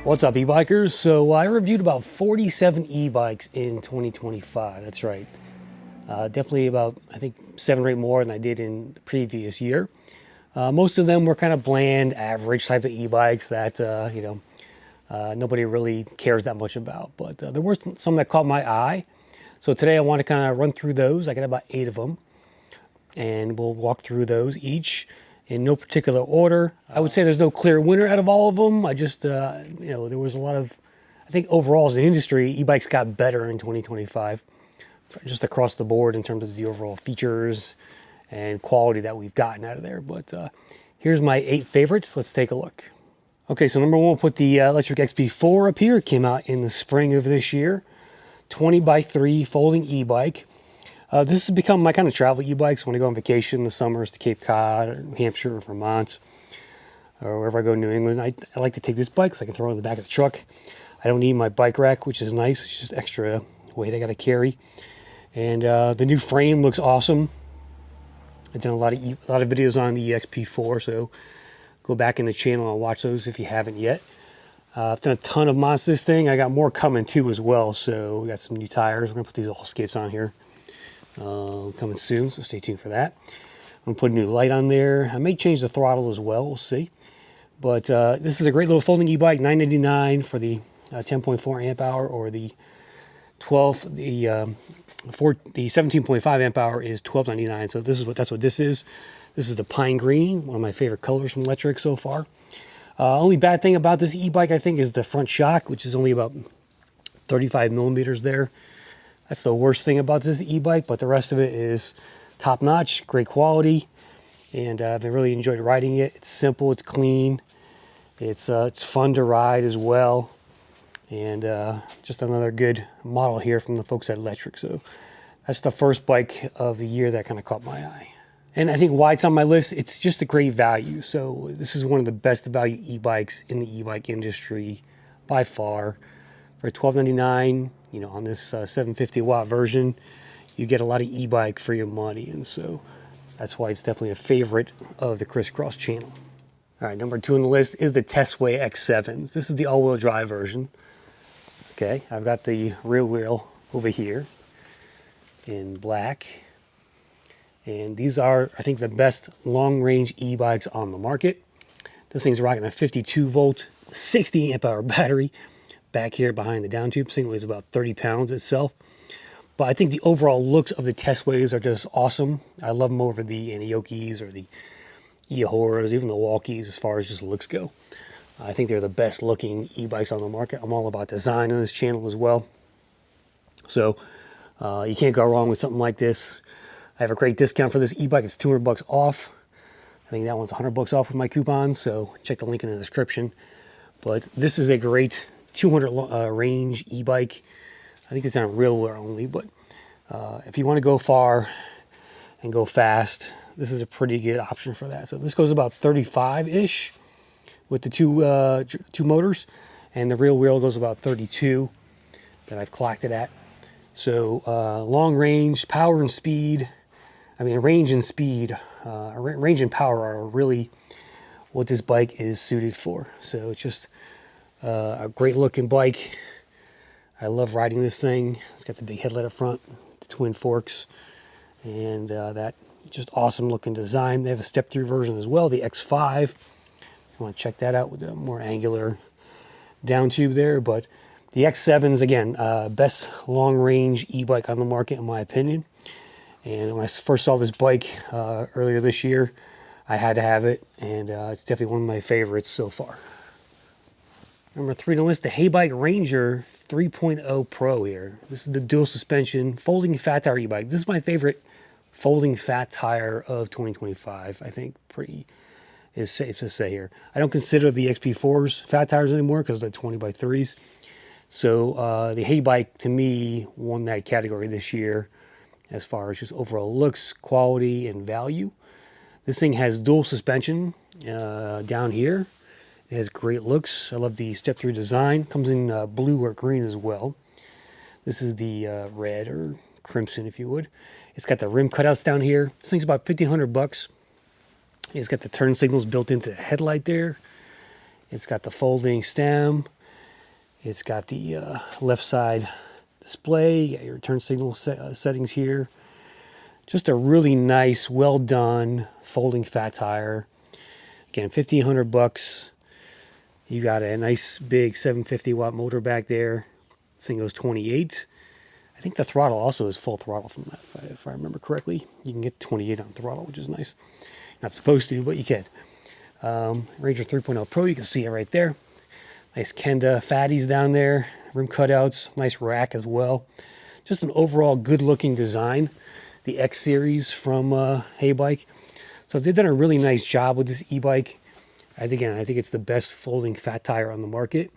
What's up, e-bikers? So I reviewed about 47 e-bikes in 2025. That's right. Definitely about, I think, 7 or 8 more than I did in the previous year. Most of them were kind of bland, average type of e-bikes that, nobody really cares that much about. But there were some that caught my eye. So today I want to kind of run through those. I got about 8 of them. And we'll walk through those each in no particular order. I would say there's no clear winner out of all of them. I just, there was a lot of, I think overall as an industry, e-bikes got better in 2025, just across the board in terms of the overall features and quality that we've gotten out of there. But here's my 8 favorites. Let's take a look. Okay, so number 1, we'll put the Lectric XP4 up here. It came out in the spring of this year. 20x3 folding e-bike. This has become my kind of travel e-bikes when I go on vacation in the summers to Cape Cod, or New Hampshire, or Vermont, or wherever I go in New England. I like to take this bike because I can throw it in the back of the truck. I don't need my bike rack, which is nice. It's just extra weight I got to carry. And the new frame looks awesome. I've done a lot of videos on the XP4, so go back in the channel and watch those if you haven't yet. I've done a ton of mods to this thing. I got more coming too as well. So we got some new tires. We're gonna put these Allscapes on here. Coming soon, so stay tuned for that. I'm gonna put a new light on there. I may change the throttle as well, we'll see. But this is a great little folding e-bike, $9.99 for the 10.4 amp hour, or the 17.5 amp hour is $12.99. So that's what this is. This is the pine green, one of my favorite colors from Lectric so far. Only bad thing about this e-bike, I think, is the front shock, which is only about 35 millimeters there. That's the worst thing about this e-bike, but the rest of it is top-notch, great quality, and I've really enjoyed riding it. It's simple, it's clean, it's fun to ride as well, and just another good model here from the folks at Lectric. So that's the first bike of the year that kind of caught my eye. And I think why it's on my list, it's just a great value. So this is one of the best value e-bikes in the e-bike industry by far. For $12.99, on this 750 watt version, you get a lot of e-bike for your money, and so that's why it's definitely a favorite of the Crisscross channel. All right, number 2 on the list is the Tesway X7s. This is the all-wheel drive version. Okay, I've got the rear wheel over here in black, and these are, I think, the best long-range e-bikes on the market. This thing's rocking a 52 volt, 60 amp hour battery. Back here behind the down tube, this thing weighs about 30 pounds itself. But I think the overall looks of the Tesways are just awesome. I love them over the Aniokis or the Eohoras, even the Walkies, as far as just looks go. I think they're the best looking e-bikes on the market. I'm all about design on this channel as well. So you can't go wrong with something like this. I have a great discount for this e-bike. It's $200 off. I think that one's $100 off with my coupons, so check the link in the description. But this is a great 200 range e-bike. I think it's on real wear only, but if you want to go far and go fast, this is a pretty good option for that. So this goes about 35-ish with the two motors, and the rear wheel goes about 32 that I've clocked it at. So long range, power and speed, range and speed, range and power are really what this bike is suited for. So it's just a great looking bike. I love riding this thing. It's got the big headlight up front, the twin forks, and that just awesome looking design. They have a step through version as well, the X5. If you want to check that out with a more angular down tube there. But the X7's, again, best long range e-bike on the market in my opinion. And when I first saw this bike earlier this year, I had to have it, and it's definitely one of my favorites so far. Number 3 on the list, the Heybike Ranger 3.0 Pro here. This is the dual suspension folding fat tire e-bike. This is my favorite folding fat tire of 2025. I think pretty is safe to say here. I don't consider the XP4s fat tires anymore because they're 20x3s. So the Heybike, to me, won that category this year as far as just overall looks, quality, and value. This thing has dual suspension down here. It has great looks. I love the step-through design. Comes in blue or green as well. This is the red or crimson, if you would. It's got the rim cutouts down here. This thing's about $1,500. It's got the turn signals built into the headlight there. It's got the folding stem. It's got the left side display. You got your turn signal settings here. Just a really nice, well done folding fat tire. Again, $1,500. You got a nice big 750 watt motor back there. This thing goes 28. I think the throttle also is full throttle from that, if I remember correctly. You can get 28 on throttle, which is nice. Not supposed to, but you can. Ranger 3.0 Pro, you can see it right there. Nice Kenda fatties down there, rim cutouts, nice rack as well. Just an overall good-looking design. The X series from Heybike. So they've done a really nice job with this e-bike. I think it's the best folding fat tire on the market.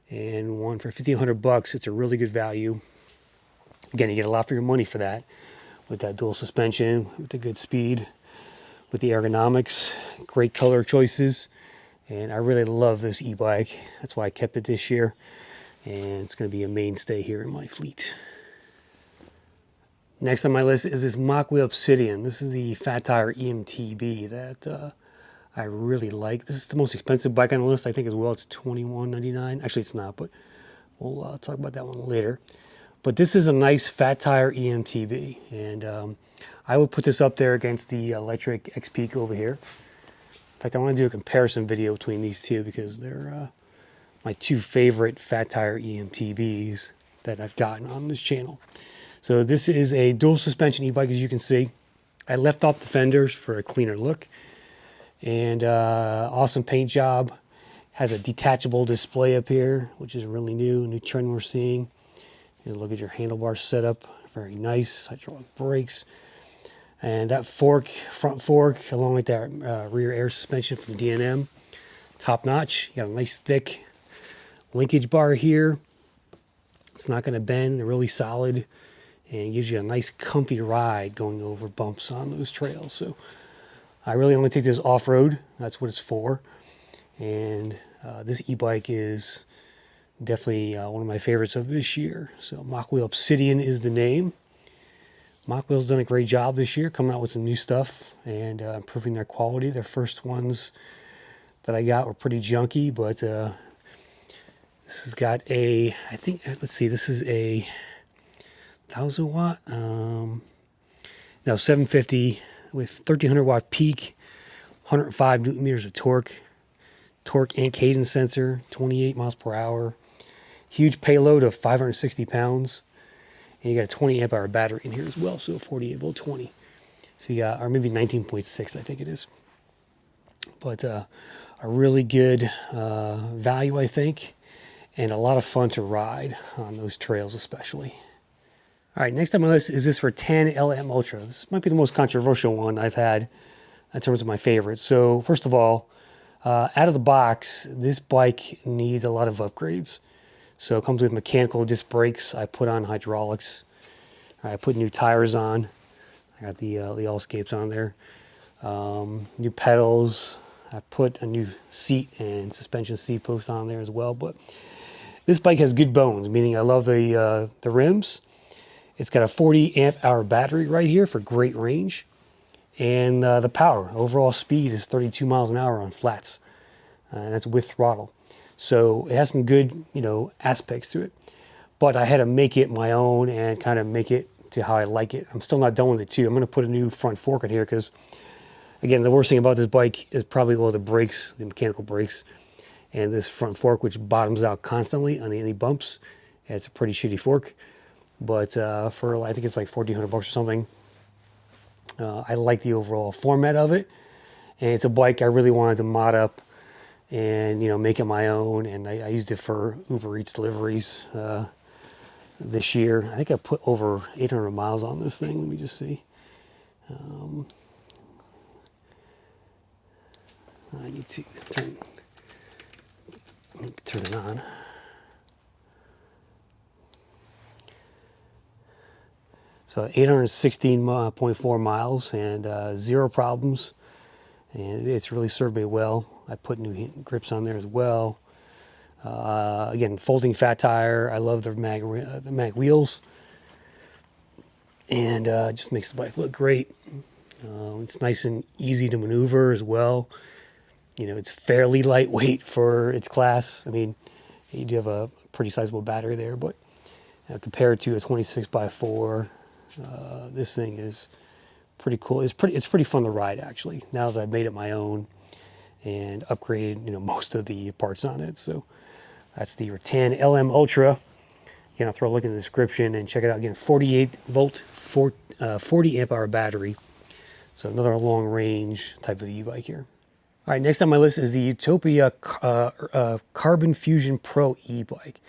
And one for $1,500, it's a really good value. Again, you get a lot for your money for that. With that dual suspension, with the good speed, with the ergonomics, great color choices. And I really love this e-bike. That's why I kept it this year. And it's going to be a mainstay here in my fleet. Next on my list is this Mokwheel Obsidian. This is the fat tire EMTB that I really like. This is the most expensive bike on the list, I think, as well. It's $21.99. Actually, it's not, but we'll talk about that one later. But this is a nice fat tire EMTB, and I would put this up there against the Lectric X-Peak over here. In fact, I want to do a comparison video between these two because they're my two favorite fat tire EMTBs that I've gotten on this channel. So this is a dual suspension e-bike, as you can see. I left off the fenders for a cleaner look. And awesome paint job. Has a detachable display up here, which is really new trend we're seeing. You look at your handlebar setup, very nice. Hydraulic brakes. And that fork, front fork, along with that rear air suspension from D&M, top notch. You got a nice thick linkage bar here. It's not going to bend, they're really solid. And gives you a nice comfy ride going over bumps on those trails. So I really only take this off-road. That's what it's for. And this e-bike is definitely one of my favorites of this year. So Mokwheel Obsidian is the name. Mokwheel's done a great job this year, coming out with some new stuff and improving their quality. Their first ones that I got were pretty junky, but this has got a, I think, let's see, this is a 1,000 watt, no, 750 with 1,300 watt peak, 105 newton meters of torque and cadence sensor, 28 miles per hour, huge payload of 560 pounds, and you got a 20 amp hour battery in here as well, so 48 volt 20. So you got, or maybe 19.6, I think it is. But a really good value, I think, and a lot of fun to ride on those trails especially. All right, next on my list is this Rattan LM Ultra. This might be the most controversial one I've had in terms of my favorites. So first of all, out of the box, this bike needs a lot of upgrades. So it comes with mechanical disc brakes. I put on hydraulics. I put new tires on. I got the Allscapes on there. New pedals. I put a new seat and suspension seat post on there as well. But this bike has good bones, meaning I love the rims. It's got a 40 amp hour battery right here for great range. And the power, overall speed is 32 miles an hour on flats. And that's with throttle. So it has some good, aspects to it. But I had to make it my own and kind of make it to how I like it. I'm still not done with it too. I'm going to put a new front fork in here because, again, the worst thing about this bike is probably all the brakes, the mechanical brakes, and this front fork, which bottoms out constantly on any bumps. It's a pretty shitty fork. But for, I think it's like $1,400 or something. I like the overall format of it. And it's a bike I really wanted to mod up and, make it my own. And I used it for Uber Eats deliveries this year. I think I put over 800 miles on this thing. Let me just see. I need to turn it on. So 816.4 miles and 0 problems. And it's really served me well. I put new grips on there as well. Again, folding fat tire. I love the mag wheels. And just makes the bike look great. It's nice and easy to maneuver as well. It's fairly lightweight for its class. I mean, You do have a pretty sizable battery there, but compared to a 26x4, this thing is pretty cool. It's pretty fun to ride, actually, now that I've made it my own and upgraded, most of the parts on it. So that's the Rattan LM Ultra. Again, I'll throw a link in the description and check it out. Again, 48 volt, 40 amp hour battery. So another long range type of e-bike here. All right, next on my list is the Urtopia Carbon Fusion Pro e-bike.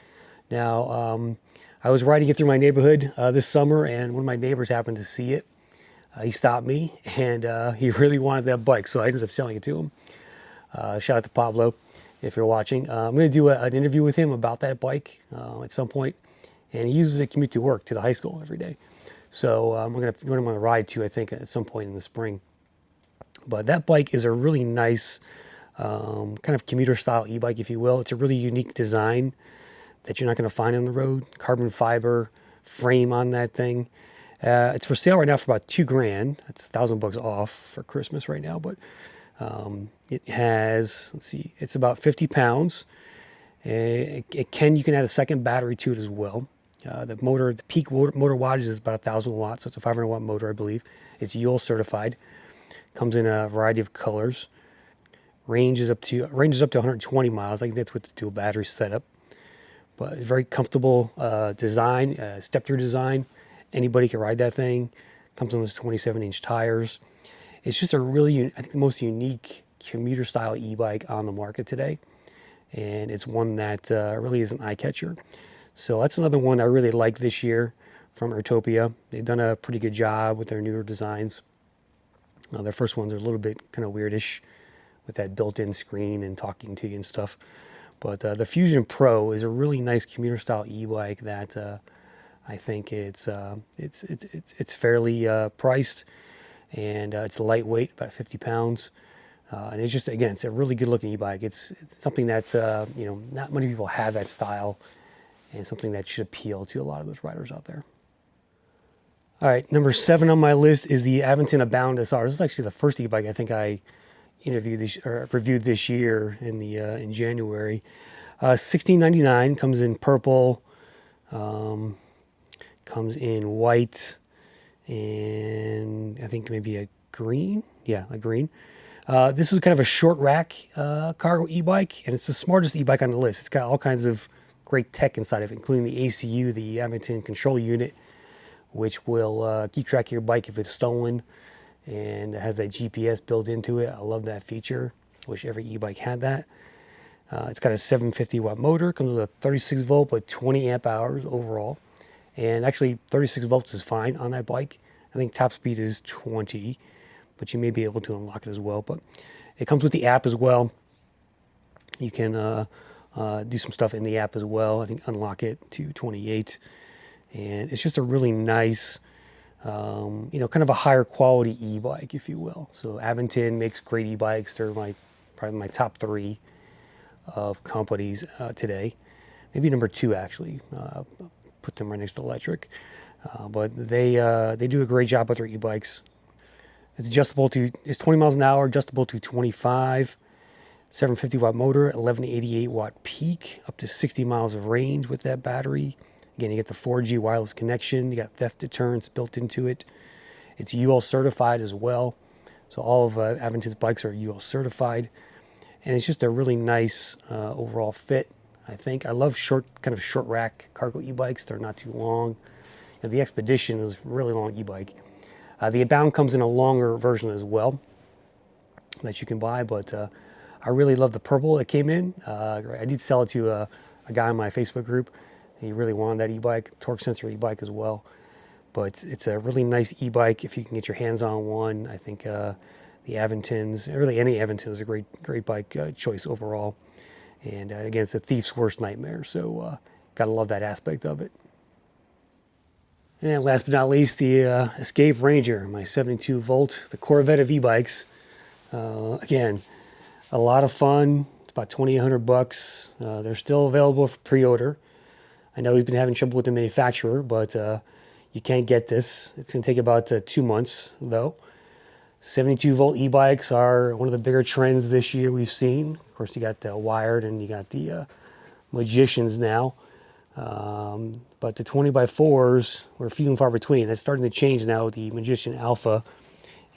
Now, I was riding it through my neighborhood this summer, and one of my neighbors happened to see it. He stopped me, and he really wanted that bike, so I ended up selling it to him. Shout out to Pablo, if you're watching. I'm going to do an interview with him about that bike at some point, and he uses it to commute to work, to the high school every day. So we're going to run him on a ride too, I think, at some point in the spring. But that bike is a really nice kind of commuter style e-bike, if you will. It's a really unique design that you're not going to find on the road. Carbon fiber frame on that thing. It's for sale right now for about $2,000. That's $1,000 off for Christmas right now. But it has, let's see, it's about 50 pounds. You can add a second battery to it as well. The peak motor wattage is about 1,000 watts, so it's a 500 watt motor, I believe. It's UL certified. Comes in a variety of colors. Ranges up to 120 miles. I think that's with the dual battery setup. But it's very comfortable design, step-through design. Anybody can ride that thing. Comes on those 27-inch tires. It's just a really, I think, the most unique commuter-style e-bike on the market today. And it's one that really is an eye-catcher. So that's another one I really like this year from Urtopia. They've done a pretty good job with their newer designs. Their first ones are a little bit kind of weirdish with that built-in screen and talking to you and stuff. But the Fusion Pro is a really nice commuter-style e-bike that I think it's fairly priced, and it's lightweight, about 50 pounds. And it's just, again, it's a really good-looking e-bike. It's something that not many people have that style, and something that should appeal to a lot of those riders out there. All right, number 7 on my list is the Aventon Abound SR. This is actually the first e-bike I think I reviewed this year in January. $16.99, comes in purple, comes in white, and I think maybe a green. Yeah, a green. This is kind of a short rack cargo e-bike, and it's the smartest e-bike on the list. It's got all kinds of great tech inside of it, including the ACU, the Aventon Control Unit, which will keep track of your bike if it's stolen, and it has that GPS built into it. I love that feature. Wish every e-bike had that. It's got a 750 watt motor, comes with a 36 volt but 20 amp hours overall. And actually 36 volts is fine on that bike. I think top speed is 20, but you may be able to unlock it as well. But it comes with the app as well. You can do some stuff in the app as well. I think unlock it to 28. And it's just a really nice, kind of a higher quality e-bike, if you will. So Aventon makes great e-bikes. They're probably my top 3 of companies today. Maybe number 2, actually. Put them right next to Lectric. But they do a great job with their e-bikes. It's 20 miles an hour, adjustable to 25. 750 watt motor, 1188 watt peak, up to 60 miles of range with that battery. Again, you get the 4G wireless connection. You got theft deterrence built into it. It's UL certified as well. So all of Aventon's bikes are UL certified. And it's just a really nice overall fit, I think. I love kind of short rack cargo e-bikes. They're not too long. The Expedition is a really long e-bike. The Abound comes in a longer version as well that you can buy, but I really love the purple that came in. I did sell it to a guy in my Facebook group. He really wanted that e-bike, torque sensor e-bike as well. But it's a really nice e-bike if you can get your hands on one. I think the Aventons, really any Aventon is a great bike choice overall. And again, it's a thief's worst nightmare, so gotta love that aspect of it. And last but not least, the Escape Ranger, my 72 volt, the Corvette of e-bikes. Again, a lot of fun. It's about $2,800. They're still available for pre-order. I know he's been having trouble with the manufacturer, but you can't get this. It's going to take about 2 months, though. 72 volt e-bikes are one of the bigger trends this year we've seen. Of course, you got the wired and you got the Magicians now. But the 20x4s were few and far between. That's starting to change now with the Magician Alpha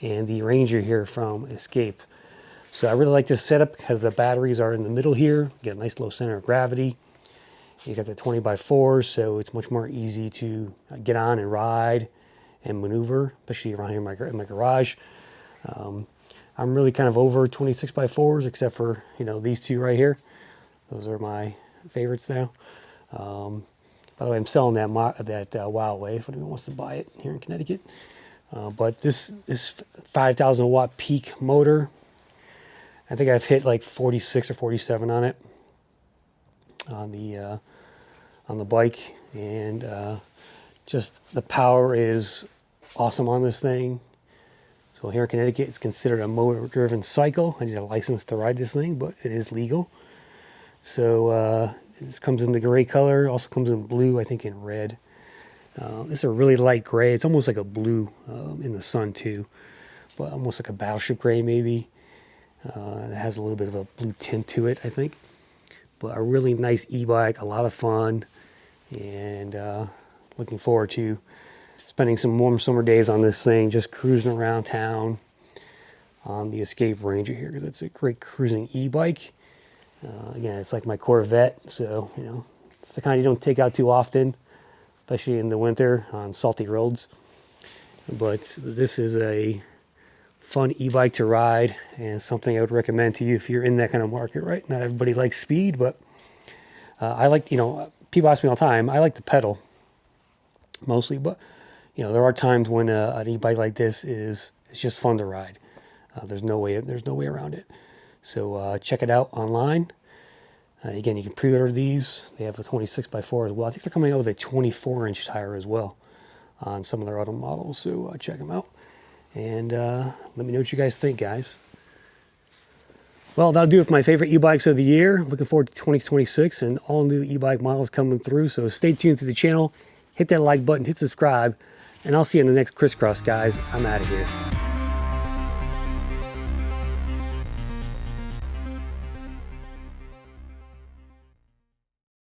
and the Ranger here from Escape. So I really like this setup because the batteries are in the middle here. You get a nice low center of gravity. You got the 20x4, so it's much more easy to get on and ride and maneuver, especially around here in my garage. I'm really kind of over 26x4s, except for, you know, these two right here. Those are my favorites now. By the way, I'm selling that Wildway if anyone wants to buy it here in Connecticut. But this 5,000 watt peak motor, I think I've hit like 46 or 47 on it on the bike, and just the power is awesome on this thing. So here in Connecticut, it's considered a motor-driven cycle. I need a license to ride this thing, but it is legal. So this comes in the gray color. Also comes in blue, I think in red. This is a really light gray. It's almost like a blue in the sun too, but almost like a battleship gray maybe. It has a little bit of a blue tint to it, I think. But a really nice e-bike, a lot of fun, and looking forward to spending some warm summer days on this thing, just cruising around town on the Escape Ranger here, because it's a great cruising e-bike. Again, it's like my Corvette, so, you know, it's the kind you don't take out too often, especially in the winter on salty roads. But this is a fun e-bike to ride, and something I would recommend to you if you're in that kind of market, right? Not everybody likes speed, but I like, you know, people ask me all the time, I like to pedal mostly, but, you know, there are times when an e-bike like this it's just fun to ride. There's no way around it. So check it out online. Again, you can pre-order these. They have a 26x4 as well. I think they're coming out with a 24-inch tire as well on some of their other models. So check them out. And let me know what you guys think, guys. Well, that'll do it for my favorite e-bikes of the year. Looking forward to 2026 and all new e-bike models coming through. So stay tuned to the channel. Hit that like button, hit subscribe, and I'll see you in the next crisscross, guys. I'm out of here.